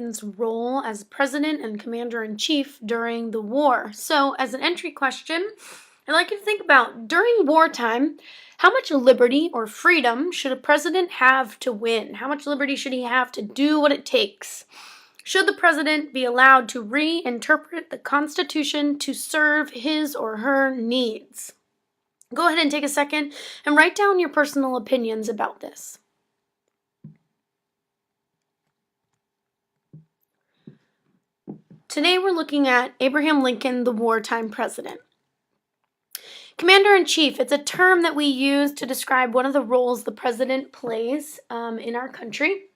Lincoln's role as president and commander-in-chief during the war. So, as an entry question, I'd like you to think about during wartime, how much liberty or freedom should a president have to win? How much liberty should he have to do what it takes? Should the president be allowed to reinterpret the Constitution to serve his or her needs? Go ahead and take a second and write down your personal opinions about this. Today we're looking at Abraham Lincoln, the wartime president. Commander-in-Chief, it's a term that we use to describe one of the roles the president plays in our country.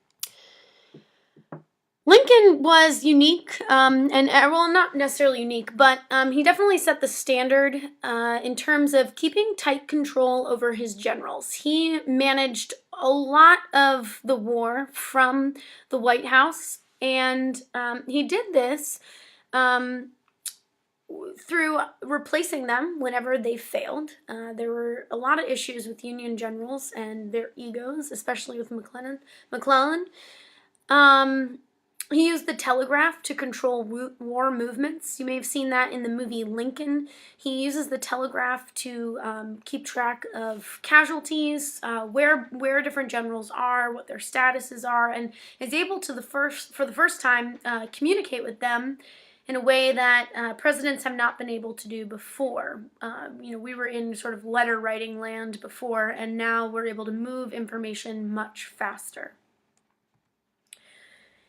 Lincoln was unique, well, not necessarily unique, but he definitely set the standard in terms of keeping tight control over his generals. He managed a lot of the war from the White House, and he did this through replacing them whenever they failed. There were a lot of issues with Union generals and their egos, especially with McClellan. He used the telegraph to control war movements. You may have seen that in the movie Lincoln. He uses the telegraph to keep track of casualties, where different generals are, what their statuses are, and is able to for the first time communicate with them in a way that presidents have not been able to do before. We were in sort of letter writing land before, and now we're able to move information much faster.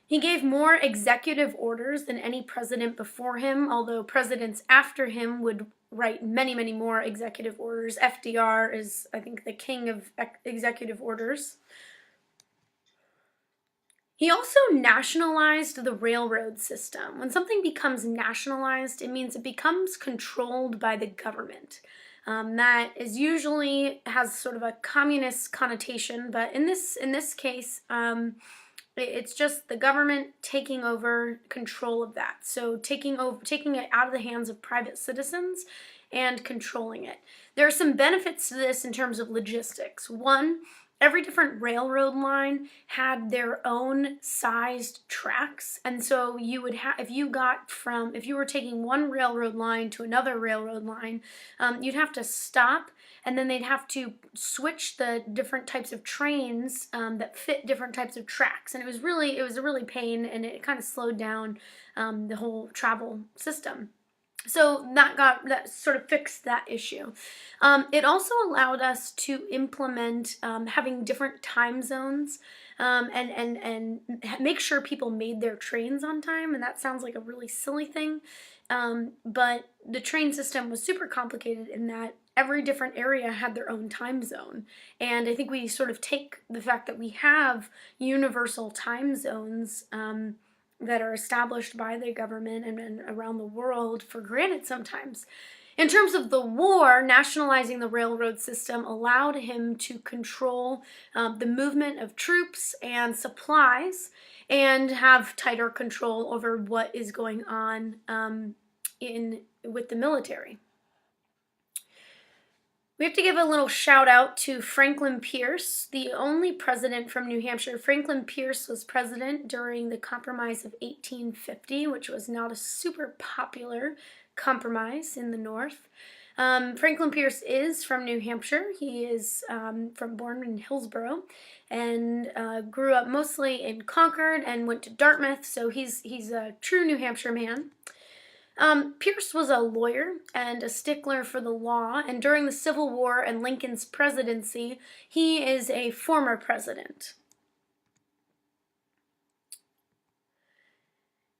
He gave more executive orders than any president before him, although presidents after him would write many, many more executive orders. FDR is, I think, the king of executive orders. He also nationalized the railroad system. When something becomes nationalized, it means it becomes controlled by the government. That is usually has sort of a communist connotation, but in this case, it's just the government taking over control of that. So taking it out of the hands of private citizens and controlling it. There are some benefits to this in terms of logistics. One, every different railroad line had their own sized tracks, and so you would have, if you were taking one railroad line to another railroad line, you'd have to stop, and then they'd have to switch the different types of trains that fit different types of tracks, and it was a really pain, and it kind of slowed down the whole travel system. So that sort of fixed that issue. It also allowed us to implement having different time zones and make sure people made their trains on time. And that sounds like a really silly thing, but the train system was super complicated in that every different area had their own time zone. And I think we sort of take the fact that we have universal time zones that are established by the government and around the world for granted sometimes. In terms of the war, nationalizing the railroad system allowed him to control the movement of troops and supplies and have tighter control over what is going on with the military. We have to give a little shout out to Franklin Pierce, the only president from New Hampshire. Franklin Pierce was president during the Compromise of 1850, which was not a super popular compromise in the North. Franklin Pierce is from New Hampshire. He is born in Hillsborough and grew up mostly in Concord and went to Dartmouth, so he's a true New Hampshire man. Pierce was a lawyer and a stickler for the law, and during the Civil War and Lincoln's presidency, he is a former president.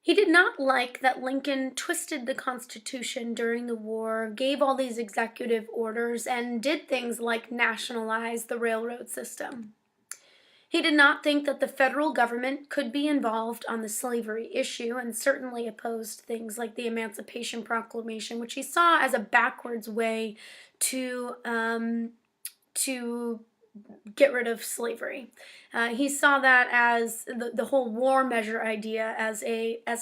He did not like that Lincoln twisted the Constitution during the war, gave all these executive orders, and did things like nationalize the railroad system. He did not think that the federal government could be involved on the slavery issue, and certainly opposed things like the Emancipation Proclamation, which he saw as a backwards way to get rid of slavery. He saw that as the whole war measure idea as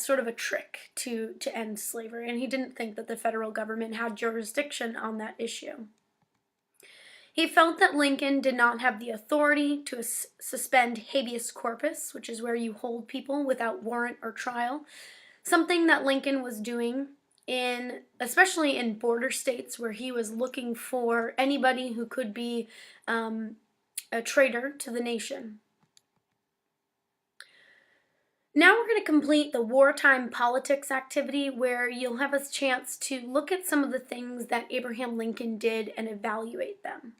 sort of a trick to end slavery, and he didn't think that the federal government had jurisdiction on that issue. He felt that Lincoln did not have the authority to suspend habeas corpus, which is where you hold people without warrant or trial, something that Lincoln was doing especially in border states where he was looking for anybody who could be a traitor to the nation. Now we're going to complete the wartime politics activity, where you'll have a chance to look at some of the things that Abraham Lincoln did and evaluate them.